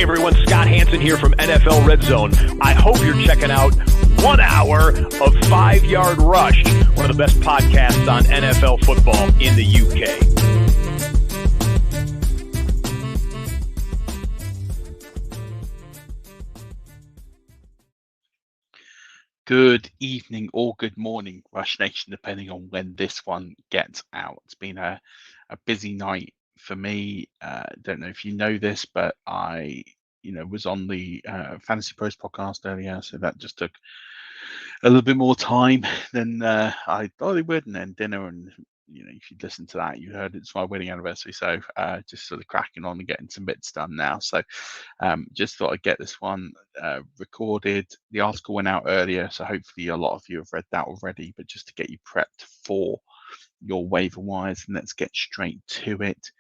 Hey everyone, Scott Hansen here from NFL Red Zone. I hope you're checking out 1 hour of 5 Yard Rush, one of the best podcasts on NFL football in the UK. Good evening or good morning, Rush Nation, depending on when this one gets out. It's been a busy night for me. Don't know if you know this, but I was on the Fantasy Pros podcast earlier, so that just took a little bit more time than I thought it would, and then dinner. And if you listen to that, you heard it's my wedding anniversary, so just sort of cracking on and getting some bits done now. So just thought I'd get this one recorded. The article went out earlier, so hopefully a lot of you have read that already, but just to get you prepped for your waiver wires, and let's get straight to it.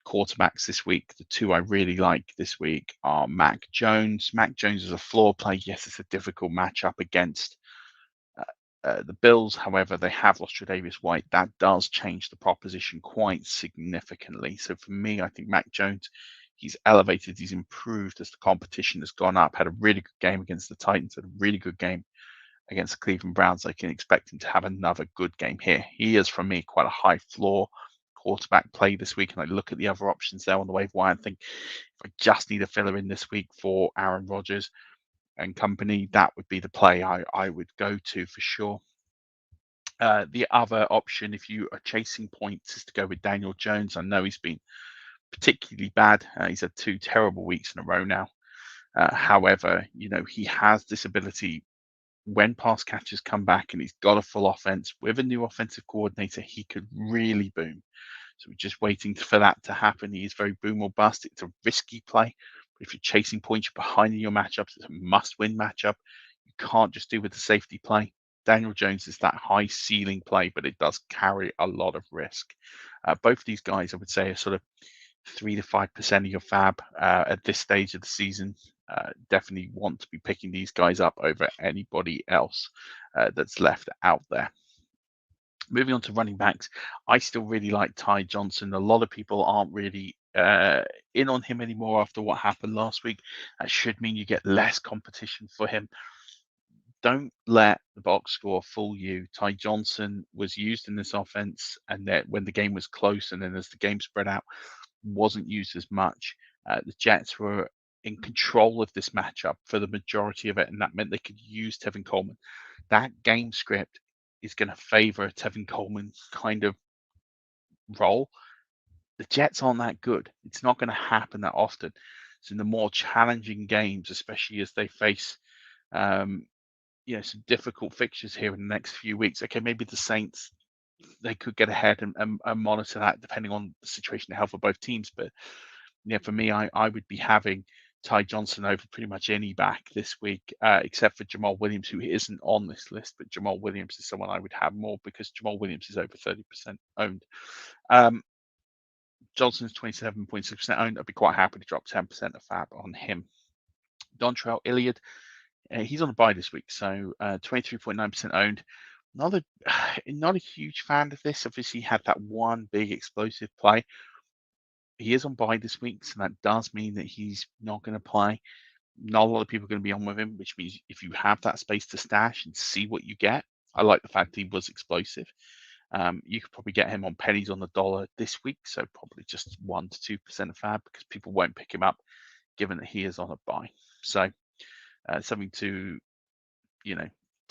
Quarterbacks this week, the two I really like this week are Mack Jones. Mack Jones is a floor play. Yes, it's a difficult matchup against the Bills. However, they have lost Tre'Davious White. That does change the proposition quite significantly. So for me, I think Mack Jones, he's elevated, he's improved as the competition has gone up. Had a really good game against the Titans, had a really good game against the Cleveland Browns. I can expect him to have another good game here. He is, for me, quite a high floor quarterback play this week. And I look at the other options there on the waiver wire and think, if I just need a filler in this week for Aaron Rodgers and company, that would be the play I would go to for sure. The other option, if you are chasing points, is to go with Daniel Jones. I know he's been particularly bad. He's had 2 terrible weeks in a row now. However, he has this ability when pass catchers come back and he's got a full offense with a new offensive coordinator, he could really boom. So we're just waiting for that to happen. He is very boom or bust. It's a risky play. But if you're chasing points, you're behind in your matchups, it's a must-win matchup. You can't just do with the safety play. Daniel Jones is that high ceiling play, but it does carry a lot of risk. Both of these guys, I would say, are sort of 3 to 5% of your fab at this stage of the season. Definitely want to be picking these guys up over anybody else that's left out there. Moving on to running backs, I still really like Ty Johnson. A lot of people aren't really in on him anymore after what happened last week. That should mean you get less competition for him. Don't let the box score fool you. Ty Johnson was used in this offense, and that when the game was close, and then as the game spread out, wasn't used as much. The Jets were in control of this matchup for the majority of it, and that meant they could use Tevin Coleman. That game script is going to favor Tevin Coleman's kind of role. The Jets aren't that good. It's not going to happen that often. So in the more challenging games, especially as they face some difficult fixtures here in the next few weeks. Okay, maybe the Saints, they could get ahead and monitor that depending on the situation of health of both teams. But for me, I would be having Ty Johnson over pretty much any back this week, except for Jamal Williams, who isn't on this list. But Jamal Williams is someone I would have more because Jamal Williams is over 30% owned. Johnson's 27.6% owned. I'd be quite happy to drop 10% of fab on him. Dontrell Elliott, he's on a bye this week, so 23.9% owned. Not a huge fan of this. Obviously, he had that one big explosive play. He is on bye this week, so that does mean that he's not going to play. Not a lot of people are going to be on with him, which means if you have that space to stash and see what you get, I like the fact he was explosive. You could probably get him on pennies on the dollar this week, so probably just 1 to 2% of fab because people won't pick him up given that he is on a bye. So something to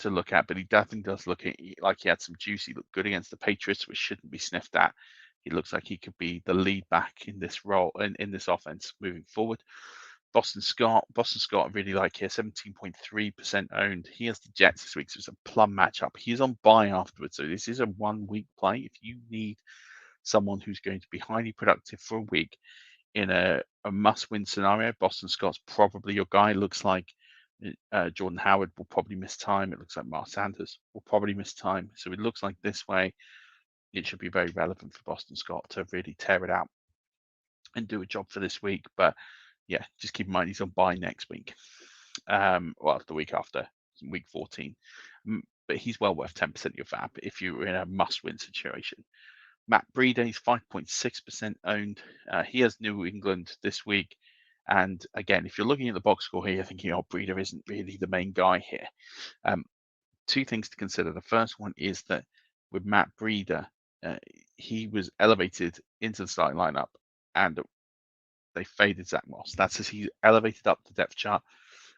look at, but he definitely does look like he had some juice. He looked good against the Patriots, which shouldn't be sniffed at. He looks like he could be the lead back in this role in this offense moving forward. Boston Scott, I really like here, 17.3% owned. He has the Jets this week, so it's a plum matchup. He's on bye afterwards, so this is a 1 week play. If you need someone who's going to be highly productive for a week in a must-win scenario, Boston Scott's probably your guy. Looks like Jordan Howard will probably miss time. It looks like Mark Sanders will probably miss time. So it looks like this way it should be very relevant for Boston Scott to really tear it out and do a job for this week. But yeah, just keep in mind he's on bye next week. The week after, week 14. But he's well worth 10% of your fab if you're in a must-win situation. Matt Breida, he's 5.6% owned. He has New England this week. And again, if you're looking at the box score here, you're thinking, oh, Breeder isn't really the main guy here. Two things to consider. The first one is that with Matt Breeder, he was elevated into the starting lineup and they faded Zach Moss. That's as he's elevated up the depth chart.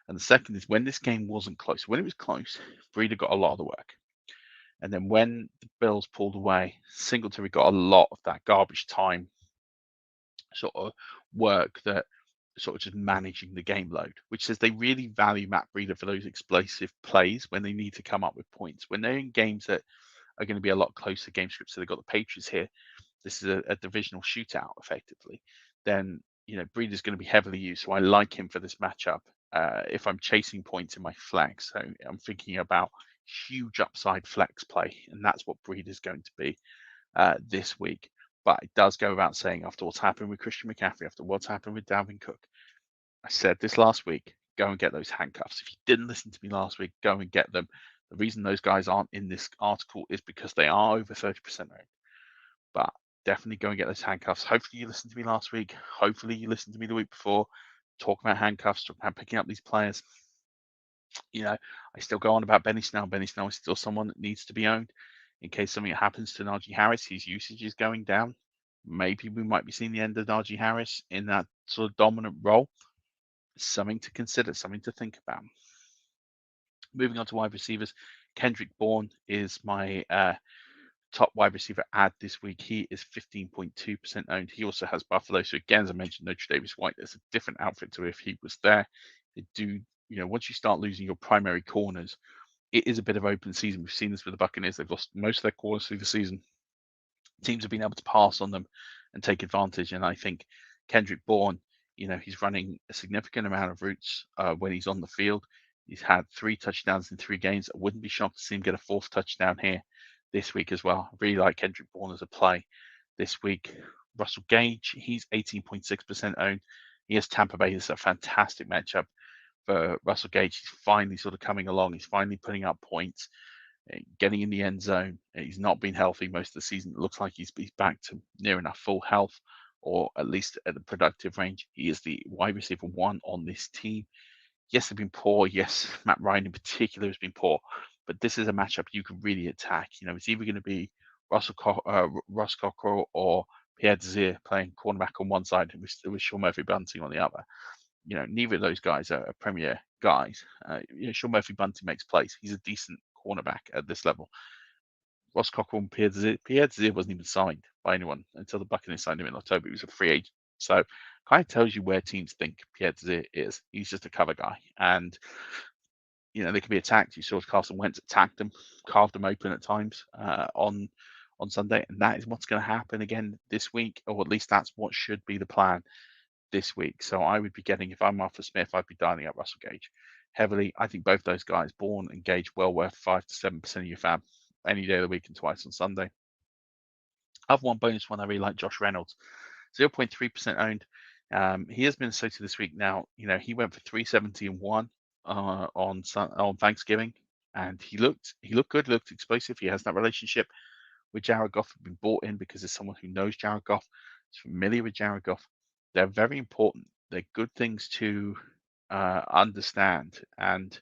And the second is when this game wasn't close. When it was close, Breeder got a lot of the work. And then when the Bills pulled away, Singletary got a lot of that garbage time sort of work that sort of just managing the game load, which says they really value Matt Breeder for those explosive plays when they need to come up with points. When they're in games that are going to be a lot closer game scripts, so they've got the Patriots here, this is a divisional shootout effectively, then Breeder's going to be heavily used. So I like him for this matchup if I'm chasing points in my flex. So I'm thinking about huge upside flex play, and that's what Breeder's going to be this week. But it does go without saying, after what's happened with Christian McCaffrey, after what's happened with Dalvin Cook, I said this last week, go and get those handcuffs. If you didn't listen to me last week, go and get them. The reason those guys aren't in this article is because they are over 30% owned. But definitely go and get those handcuffs. Hopefully you listened to me last week. Hopefully you listened to me the week before. Talk about handcuffs, talk about picking up these players. I still go on about Benny Snell. Benny Snell is still someone that needs to be owned. In case something happens to Najee Harris, his usage is going down. Maybe we might be seeing the end of Najee Harris in that sort of dominant role. Something to consider, something to think about. Moving on to wide receivers, Kendrick Bourne is my top wide receiver add this week. He is 15.2% owned. He also has Buffalo. So again, as I mentioned, no Tre'Davious White. There's a different outfit to if he was there. Once you start losing your primary corners, it is a bit of open season. We've seen this with the Buccaneers. They've lost most of their corners through the season. Teams have been able to pass on them and take advantage. And I think Kendrick Bourne, he's running a significant amount of routes when he's on the field. He's had 3 touchdowns in 3 games. I wouldn't be shocked to see him get a 4th touchdown here this week as well. I really like Kendrick Bourne as a play this week. Russell Gage, he's 18.6% owned. He has Tampa Bay. This is a fantastic matchup for Russell Gage. He's finally sort of coming along. He's finally putting up points, getting in the end zone. He's not been healthy most of the season. It looks like he's back to near enough full health, or at least at the productive range. He is the wide receiver 1 on this team. Yes, they've been poor. Yes, Matt Ryan in particular has been poor. But this is a matchup you can really attack. It's either going to be Russ Cockrell or Pierre Desir playing cornerback on one side with Sean Murphy-Bunting on the other. Neither of those guys are premier guys. Sean Murphy-Bunting makes plays. He's a decent cornerback at this level. Ross Cockrell and Pierre Desir wasn't even signed by anyone until the Buccaneers signed him in October. He was a free agent. So kind of tells you where teams think Pierre Desir is. He's just a cover guy. And, they can be attacked. You saw Carson Wentz attacked them, carved them open at times on Sunday. And that is what's going to happen again this week, or at least that's what should be the plan this week. So I would be getting, if I'm Arthur Smith, I'd be dialing up Russell Gage heavily. I think both those guys, Bourne and Gage, well worth 5 to 7% of your fab any day of the week and twice on Sunday. Other one bonus one I really like, Josh Reynolds, 0.3% owned. He has been associated this week now. He went for 370 and 1 on Thanksgiving, and he looked good, looked explosive. He has that relationship with Jared Goff, been bought in because there's someone who knows Jared Goff, is familiar with Jared Goff. They're very important. They're good things to understand. And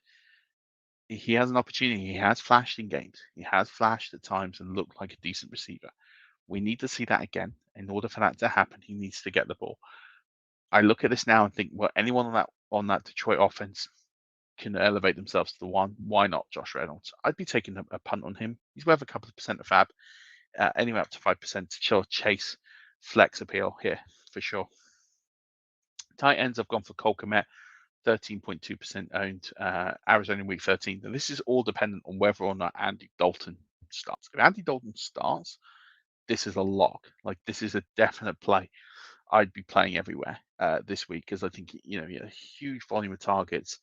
he has an opportunity. He has flashed in games. He has flashed at times and looked like a decent receiver. We need to see that again. In order for that to happen, he needs to get the ball. I look at this now and think, well, anyone on that Detroit offense can elevate themselves to the one. Why not Josh Reynolds? I'd be taking a punt on him. He's worth a couple of percent of fab, anywhere up to 5% to chase flex appeal here for sure. Tight ends, I've gone for Cole Kmet, 13.2% owned, Arizona in week 13. Now, this is all dependent on whether or not Andy Dalton starts. If Andy Dalton starts, this is a lock. Like, this is a definite play. I'd be playing everywhere this week because I think, a huge volume of targets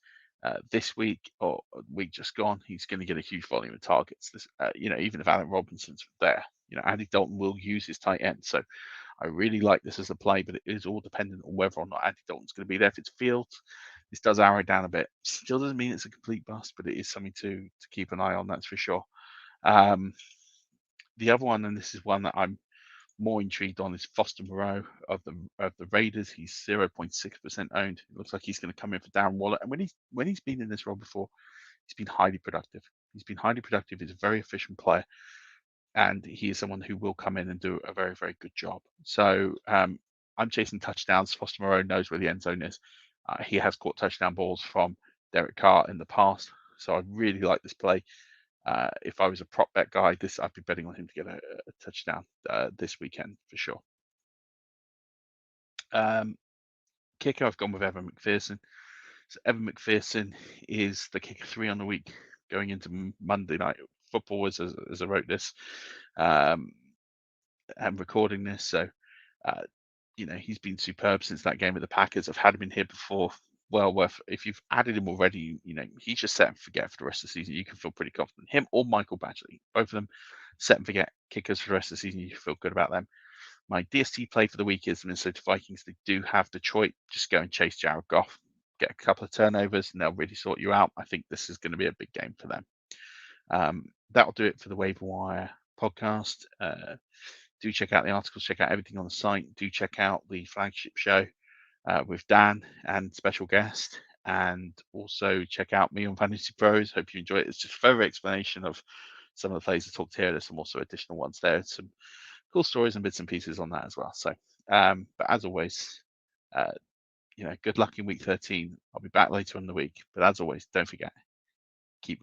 this week or week just gone. He's going to get a huge volume of targets. This, even if Allen Robinson's there, Andy Dalton will use his tight end. So I really like this as a play, but it is all dependent on whether or not Andy Dalton's going to be there. If it's Fields, this does arrow down a bit. Still doesn't mean it's a complete bust, but it is something to keep an eye on, that's for sure. The other one, and this is one that I'm more intrigued on is Foster Moreau of the Raiders. He's 0.6% owned. It looks like he's going to come in for Darren Waller. And when he's been in this role before, he's been highly productive. He's a very efficient player, and he is someone who will come in and do a very, very good job. So I'm chasing touchdowns. Foster Moreau knows where the end zone is. He has caught touchdown balls from Derek Carr in the past, so I really like this play. If I was a prop bet guy, I'd be betting on him to get a touchdown this weekend for sure. Kicker, I've gone with Evan Mcpherson. So Evan Mcpherson is the kicker 3 on the week going into Monday Night Football as I wrote this and recording this. So, he's been superb since that game with the Packers. I've had him in here before. Well worth, if you've added him already, he's just set and forget for the rest of the season. You can feel pretty confident. Him or Michael Badgley, both of them set and forget kickers for the rest of the season. You feel good about them. My DST play for the week is the Minnesota Vikings. They do have Detroit. Just go and chase Jared Goff, get a couple of turnovers, and they'll really sort you out. I think this is going to be a big game for them. That'll do it for the Waiver Wire podcast. Do check out the articles, check out everything on the site. Do check out the flagship show with Dan and special guest, and also check out me on Fantasy Pros. Hope you enjoy it. It's just further explanation of some of the plays I talked here. There's some also additional ones there, some cool stories and bits and pieces on that as well. So, but as always, good luck in week 13. I'll be back later in the week. But as always, don't forget,